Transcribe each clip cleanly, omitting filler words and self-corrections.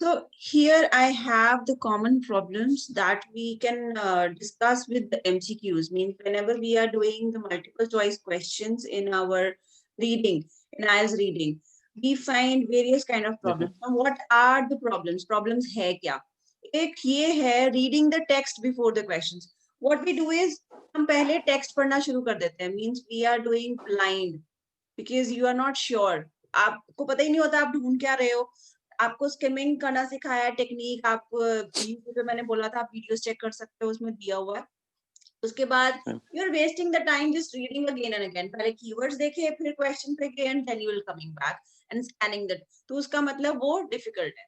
So here I have the common problems that we can discuss with the MCQs. Means whenever we are doing the multiple choice questions in our reading, in IELTS reading, we find various kind of problems. Now, what are the problems? Problems है क्या? एक ये है reading the text before the questions. What we do is हम पहले text पढ़ना शुरू कर देते हैं. Means we are doing blind because you are not sure. आपको पता ही नहीं होता आप ढूंढ क्या रहे हो. आपको स्किमिंग करना सिखाया टेक्निक. आप यूट्यूब पे मैंने बोला था आप वीडियोस चेक कर सकते हो, उसमें दिया हुआ है. उसके बाद you are wasting the time just reading again and again. पहले कीवर्ड्स देखे, फिर क्वेश्चन पे गए and then you will coming back and scanning that. तो उसका मतलब वो डिफिकल्ट है.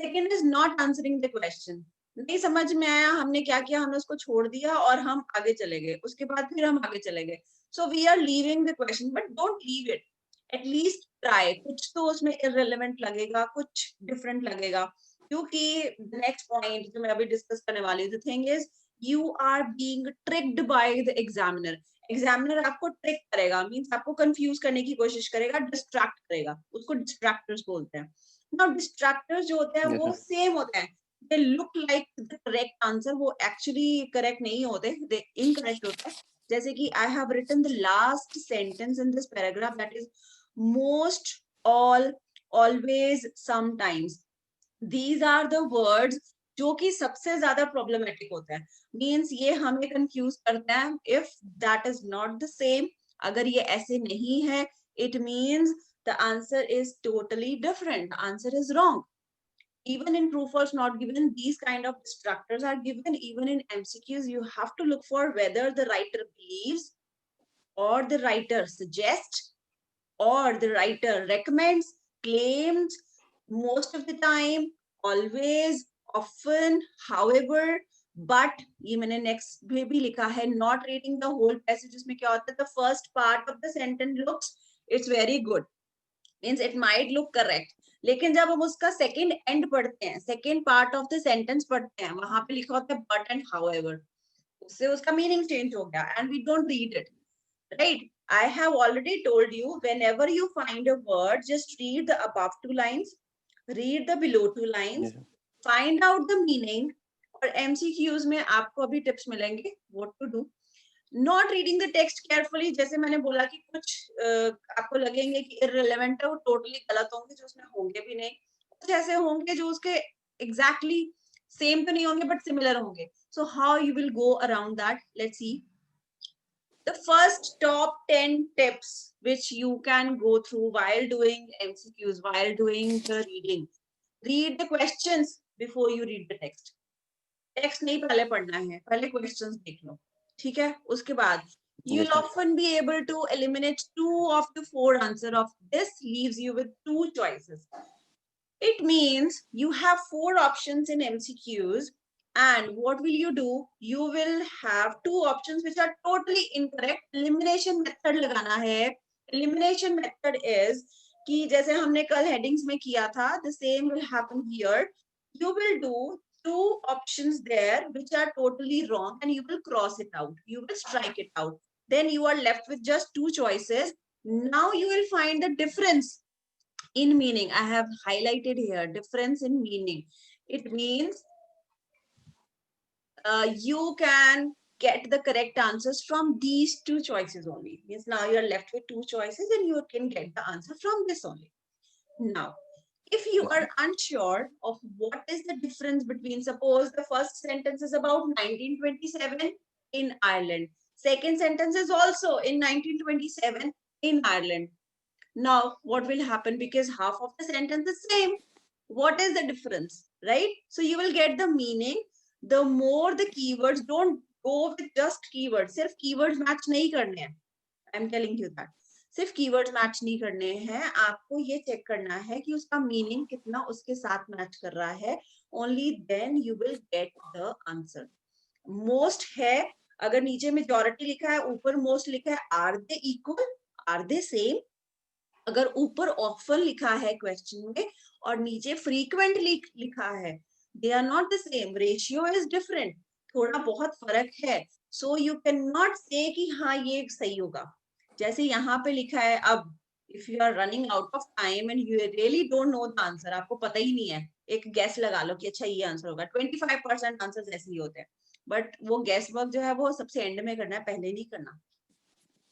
Second is not answering the question. नहीं समझ में आया, हमने क्या किया, हमने उसको छोड़ दिया और हम आगे चले गए. उसके बाद फिर हम आगे चले गए. So we are leaving the question, but don't leave it. At least try. कुछ तो उसमें इररिलेवेंट लगेगा, कुछ डिफरेंट लगेगा. क्योंकि नेक्स्ट पॉइंट जो मैं अभी डिस्कस करने वाली हूँ, the thing is you are being tricked by the examiner. Examiner आपको ट्रिक करेगा, मींस आपको कंफ्यूज करने की कोशिश करेगा, डिस्ट्रैक्ट करेगा. उसको डिस्ट्रैक्टर्स बोलते हैं. नाउ डिस्ट्रैक्टर्स जो होते हैं वो सेम होते हैं. They look like the correct answer, वो एक्चुअली करेक्ट नहीं होते, दे इनकरेक्ट होते हैं. जैसे कि I have written the last sentence in this paragraph, that is most, all, always, sometimes. These are the words जो कि सबसे ज्यादा problematic होते हैं. Means ये हमें confuse करते हैं. If that is not the same, अगर ये ऐसे नहीं है, it means the answer is totally different. The answer is wrong. Even in true false not given, these kind of distractors are given. Even in MCQs, you have to look for whether the writer believes or the writer suggests or the writer recommends, claims, most of the time, always, often, however, but ये मैंने next में भी लिखा है, not reading the whole passage. इसमें क्या होता है, the first part of the sentence looks, it's very good, means it might look correct. लेकिन जब हम उसका second end पढ़ते हैं, second part of the sentence पढ़ते हैं, वहां पे लिखा होता है but and however, उससे उसका meaning change हो गया and we don't read it, right? I have already told you, whenever you find a word, just read the above two lines, read the below two lines, find out the meaning. और MCQs में आपको अभी tips मिलेंगे what to do. Not reading the text carefully, जैसे मैंने बोला कि कुछ आपको लगेंगे कि irrelevant है, वो totally गलत होंगे, जो उसमें होंगे भी नहीं. कुछ ऐसे होंगे जो उसके exactly same तो नहीं होंगे but similar होंगे. So how you will go around that? Let's see. The first top 10 tips which you can go through while doing MCQs, while doing the reading. Read the questions before you read the text. Text नहीं पहले पढ़ना है, पहले questions देख लो, ठीक है? उसके बाद you'll often be able to eliminate 2 of the 4 answer of this, leaves you with 2 choices. It means you have 4 options in MCQs. And what will you do? You will have 2 options which are totally incorrect. Elimination method लगाना है. Elimination method is कि जैसे हमने कल headings में किया था, the same will happen here. You will do 2 options there which are totally wrong and you will cross it out. You will strike it out. Then you are left with just 2 choices. Now you will find the difference in meaning. I have highlighted here difference in meaning. It means you can get the correct answers from these 2 choices only. Means now you are left with 2 choices and you can get the answer from this only. Now, if you are unsure of what is the difference between, suppose the first sentence is about 1927 in Ireland. Second sentence is also in 1927 in Ireland. Now, what will happen? Because half of the sentence is same. What is the difference, right? So you will get the meaning. The more the keywords, don't go with just keywords. सिर्फ keywords match नहीं करने हैं. I'm telling you that. सिर्फ keywords match नहीं करने हैं. आपको ये check करना है कि उसका meaning कितना उसके साथ match कर रहा है. Only then you will get the answer. Most है, अगर नीचे majority लिखा है, ऊपर most लिखा है, are they equal? Are they same? अगर ऊपर often लिखा है question में और नीचे frequently लिखा है, they are not the same. Ratio is different. थोड़ा बहुत फर्क है. So you cannot say कि हाँ ये सही होगा. जैसे यहाँ पे लिखा है अब if you are running out of time and you really don't know the answer, आपको पता ही नहीं है, एक guess लगा लो कि अच्छा ये आंसर होगा, 25% आंसर्स ऐसे ही होते हैं, बट वो guess work जो है वो सबसे एंड में करना है, पहले नहीं करना।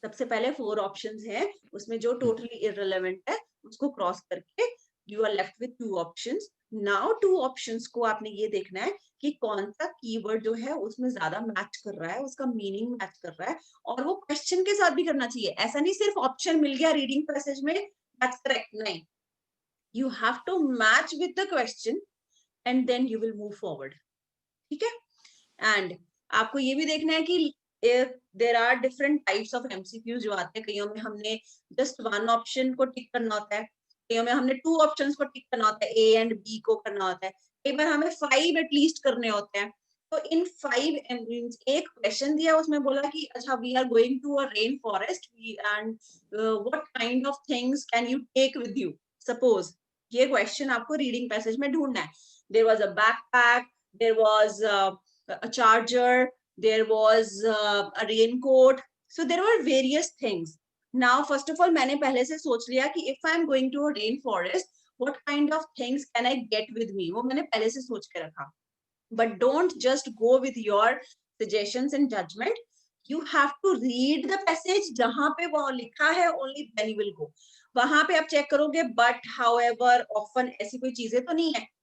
सबसे पहले 4 ऑप्शंस हैं, उसमें जो टोटली इररिलेवेंट है उसको क्रॉस करके you are left with 2 options. Now 2 options को आपने ये देखना है कि कौन सा कीवर्ड जो है उसमें ज्यादा मैच कर रहा है, उसका मीनिंग मैच कर रहा है, और वो क्वेश्चन के साथ भी करना चाहिए। ऐसा नहीं सिर्फ ऑप्शन मिल गया रीडिंग पैसेज में दैट्स करेक्ट, नहीं, you have to match with the question and then you will move forward. ठीक है, एंड आपको ये भी देखना है कि there are different types of MCQ जो आते हैं, कईयों में हमने जस्ट 1 ऑप्शन को टिक करना होता है, कईयों में हमने 2 ऑप्शंस को टिक करना होता है, ए एंड बी को करना होता है, कई बार हमें 5 एटलीस्ट करने होते हैं। तो इन 5 एक क्वेश्चन दिया, उसमें बोला कि अच्छा we are going to a rain forest and what kind of things can you take with you. Suppose ये क्वेश्चन आपको रीडिंग पैसेज में ढूंढना है। There was a backpack, there was a charger, there was a raincoat, so there were various things. Now first of all मैंने पहले से सोच लिया कि if I'm going to a rainforest, what kind of things can I get with me, वो मैंने पहले से सोच के रखा। But don't just go with your suggestions and judgment, you have to read the passage, जहां पे वो लिखा है only then you will go, वहां पे आप चेक करोगे, but however often ऐसी कोई चीजें तो नहीं है।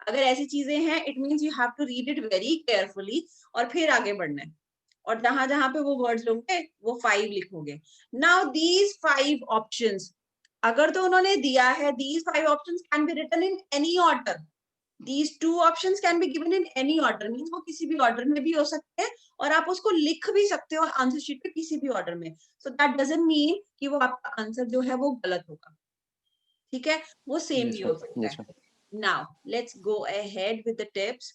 अगर ऐसी चीजें हैं it means you have to read it very carefully और फिर आगे बढ़ना है, और जहां जहां पे वो वर्ड्स होंगे वो 5 लिखोगे। नाउ दीज 5 ऑप्शंस अगर तो उन्होंने दिया है, these 5 options can be written in any order, these 2 options can be given in any order, means वो किसी भी ऑर्डर में भी हो सकते हैं और आप उसको लिख भी सकते हो आंसर शीट पे किसी भी ऑर्डर में। सो दैट डजंट मीन कि वो आपका आंसर जो है वो गलत होगा। ठीक है, वो सेम भी हो सकता है। Now, let's go ahead with the tips.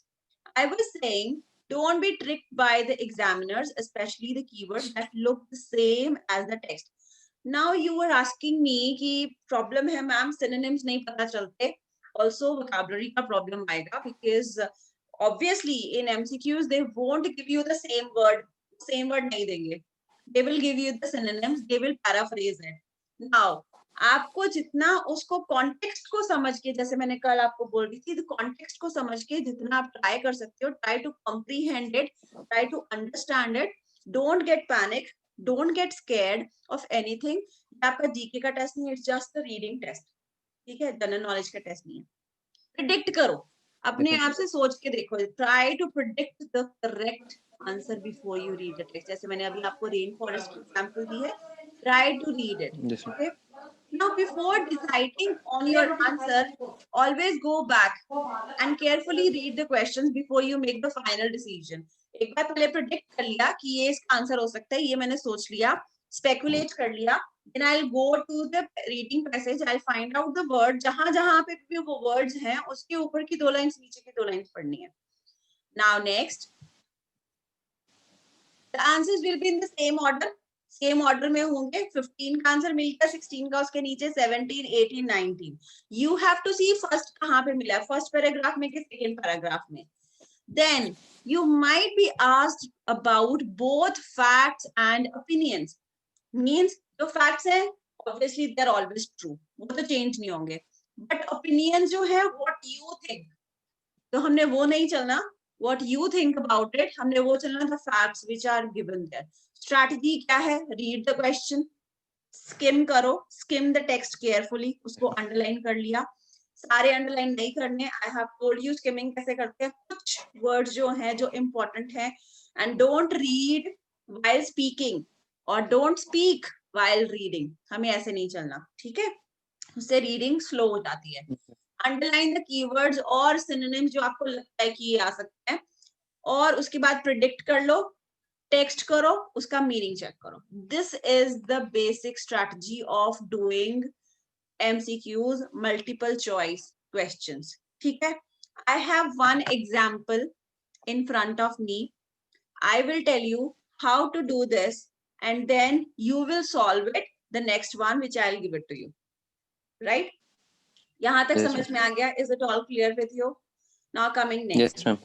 I was saying, don't be tricked by the examiners, especially the keywords that look the same as the text. Now, you were asking me कि problem है ma'am synonyms नहीं पता चलते. Also, vocabulary का problem आएगा because obviously in MCQs they won't give you the same word नहीं देंगे. They will give you the synonyms, they will paraphrase it. Now, आपको जितना उसको कॉन्टेक्स्ट को समझ के, जैसे मैंने कल आपको बोल रही थी, कॉन्टेक्स्ट को समझ के जितना आप ट्राई कर सकते हो, try to comprehend it, try to understand it, don't get panic, don't get scared of anything. आपका जीके का टेस्ट नहीं, it's just the reading test. ठीक है, जनरल नॉलेज का टेस्ट नहीं है। प्रिडिक्ट करो, अपने आप से सोच के देखो, try to predict the correct answer before you read the text. जैसे मैंने अभी आपको रेन फॉरेस्ट की एग्जांपल दी है, try to read it. Okay, now before deciding on your answer, always go back and carefully read the questions before you make the final decision. एक बार पहले predict कर लिया कि ये इसका आंसर हो सकता है, ये मैंने सोच लिया, स्पेकुलेट कर लिया, then I'll go to the reading passage, I'll find out the word, जहां जहां पे भी वो words हैं उसके ऊपर की 2 लाइंस, नीचे की 2 लाइंस पढ़नी है। Now next, the answers will be in the same order, same order में होंगे। 15 का आंसर मिलता है, 16 का उसके नीचे 17, 18, 19। You have to see first कहाँ पे मिला है, फर्स्ट पैराग्राफ में कि सेकेंड पैराग्राफ में। Then you might be asked about both facts and opinions, means जो फैक्ट्स है obviously they are always true, वो तो चेंज नहीं होंगे, बट ओपिनियन जो है व्हाट यू थिंक, तो हमने वो नहीं चलना, what you think about it, हमने वो चलना the facts which are given there। strategy क्या है, read the question, skim करो, skim the text carefully, उसको underline कर लिया, सारे underline नहीं करने, I have told you skimming कैसे करते हैं, कुछ words जो हैं जो important हैं, and don't read while speaking or don't speak while reading, हमें ऐसे नहीं चलना। ठीक है, उससे reading slow हो जाती है। अंडरलाइन द कीवर्ड्स और सिनोनिम्स जो आपको लगता है कि ये आ सकते हैं, और उसके बाद प्रिडिक्ट कर लो, टेक्स्ट करो, उसका मीनिंग चेक करो। This is the basic strategy of doing MCQs, multiple choice questions. ठीक है, I have one example in front of me. I will tell you how to do this and then you will solve it, the next one which I'll give it to you, right? यहाँ तक समझ में आ गया? Is it all clear with you? Now coming next. Yes, ma'am.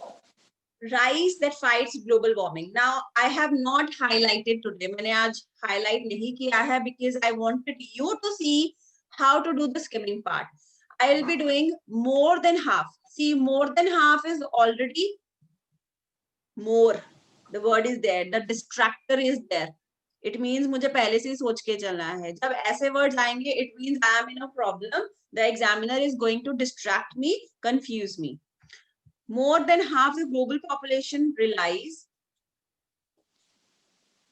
Rise that fights global warming. Now I have not highlighted today. मैंने आज highlight नहीं किया है because I wanted you to see how to do the skimming part. I will be doing more than half. See, more than half is already more. The word is there. The distractor is there. It means मुझे पहले से ही सोच के चलना है. जब ऐसे words आएंगे, it means I am in a problem. The examiner is going to distract me, confuse me. More than half the global population relies.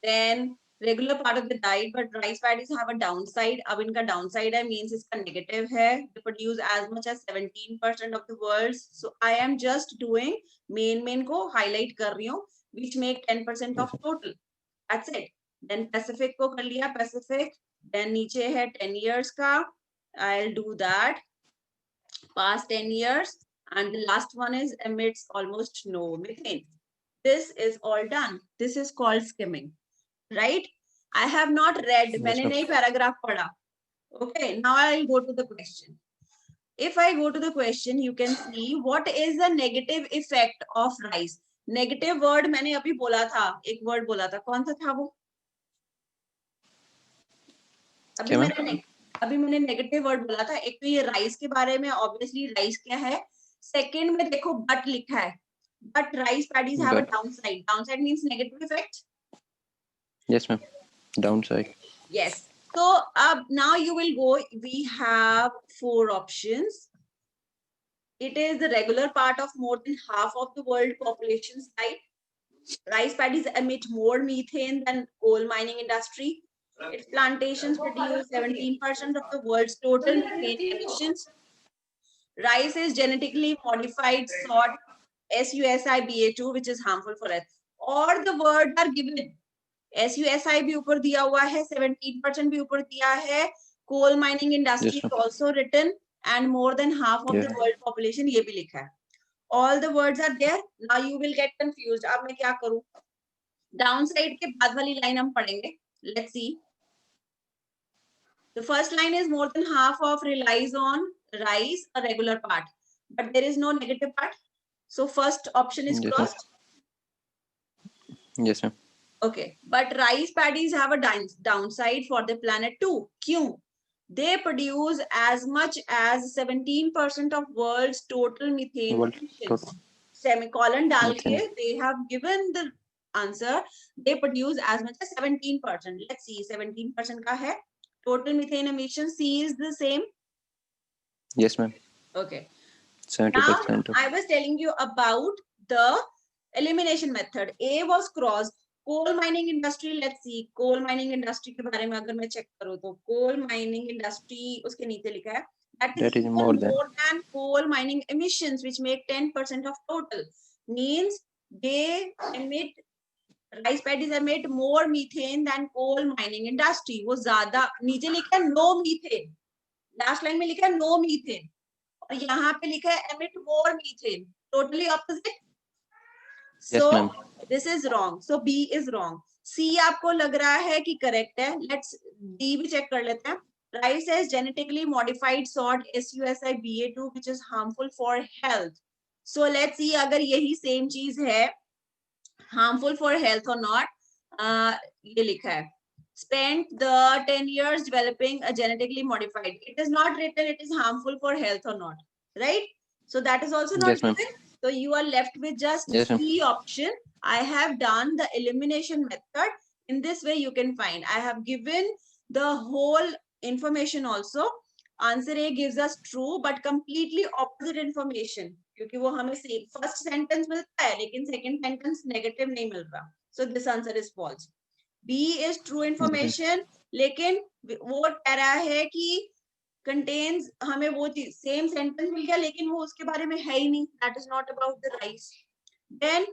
Then regular part of the diet, but rice paddies have a downside. अब इनका downside है means इसका negative है. They produce as much as 17% of the world's. So I am just doing main को highlight कर रही हूँ, which make 10% of total. That's it. Then Pacific को कर लिया Pacific. Then नीचे है 10 years का. I'll do that. Past 10 years. And the last one is emits almost no methane. This is all done. This is called skimming. Right? I have not read. मैंने नहीं paragraph पढ़ा. Okay. Now I'll go to the question. If I go to the question, you can see what is the negative effect of rice. Negative word मैंने अभी बोला था. एक word बोला था. कौन सा था वो? अभी मैंने नेगेटिव वर्ड बोला था. एक तो ये राइस के बारे में, ऑब्वियसली राइस क्या है. सेकंड में देखो बट लिखा है. But rice paddies have a downside. Downside means negative effect. Yes, ma'am. Downside. Yes. So now you will go. We have 4 options. It is the regular part of more than half of the world population's diet. Rice paddies emit more methane than coal mining industry. Its plantations produce 17% of the world's total methane emissions. Rice is genetically modified sort SUSIBA2, which is harmful for us. All the words are given. SUSI भी ऊपर दिया हुआ है, 17% भी ऊपर दिया है. Coal mining industry is also written, and more than half of the world population ये भी लिखा है. All the words are there. Now you will get confused. अब मैं क्या करूं? Downside के बाद वाली line हम पढ़ेंगे. Let's see. The first line is more than half of relies on rice, a regular part, but there is no negative part. So first option is crossed. Yes, ma'am. Okay, but rice paddies have a downside for the planet too. क्यों? They produce as much as 17% of world's total methane emissions. Semicolon डाल के they have given the answer. They produce as much as 17%. Let's see, 17% का है. Total methane emission. C is the same. Yes, ma'am. Okay. 70%. Now I was telling you about the elimination method. A was crossed. Coal mining industry. Let's see. Coal mining industry के बारे में अगर मैं check करूँ तो coal mining industry उसके नीचे लिखा है. That is more than coal mining emissions, which make 10% of total. Means they emit. Rice paddies emit more methane than coal mining industry. वो ज़्यादा नीचे लिखा है no methane. Last line में लिखा है no methane. और यहाँ पे लिखा है emit more methane. Totally opposite. So yes, this is wrong. So B is wrong. C आपको लग रहा है कि correct है. Let's D भी check कर लेते हैं. Rice is genetically modified sort SUSIBA2, which is harmful for health. So let's see अगर यही same चीज है, harmful for health or not. ये लिखा है. Spent the 10 years developing a genetically modified. It is not written it is harmful for health or not, right? So that is also not written. So you are left with just C option. I have done the elimination method. In this way you can find. I have given the whole information also. Answer A gives us true, but completely opposite information. क्योंकि वो हमें first sentence मिलता है, लेकिन second sentence negative नहीं मिल रहा. So this answer is false. B is true information, लेकिन वो कह रहा है कि contains हमें वो चीज same sentence मिल गया, लेकिन वो उसके बारे में है ही नहीं. That is not about the rice. Then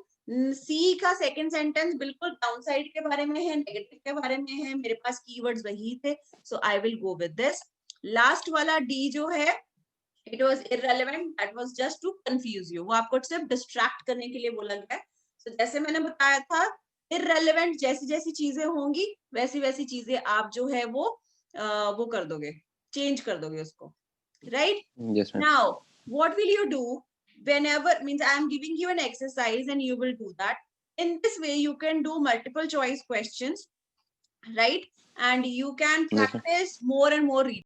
C का second sentence बिल्कुल downside के बारे में है, negative के बारे में है. मेरे पास keywords वही थे, so I will go with this. Last वाला D जो है, it was irrelevant. That was just to confuse you. वो आपको सिर्फ distract करने के लिए बोला गया है. So जैसे मैंने बताया था, irrelevant जैसी जैसी चीजें होंगी, वैसी वैसी चीजें आप जो है वो कर दोगे, change कर दोगे उसको, right? Yes, ma'am. Now, what will you do whenever, means I am giving you an exercise and you will do that. In this way, you can do multiple choice questions, right? And you can practice more and more reading.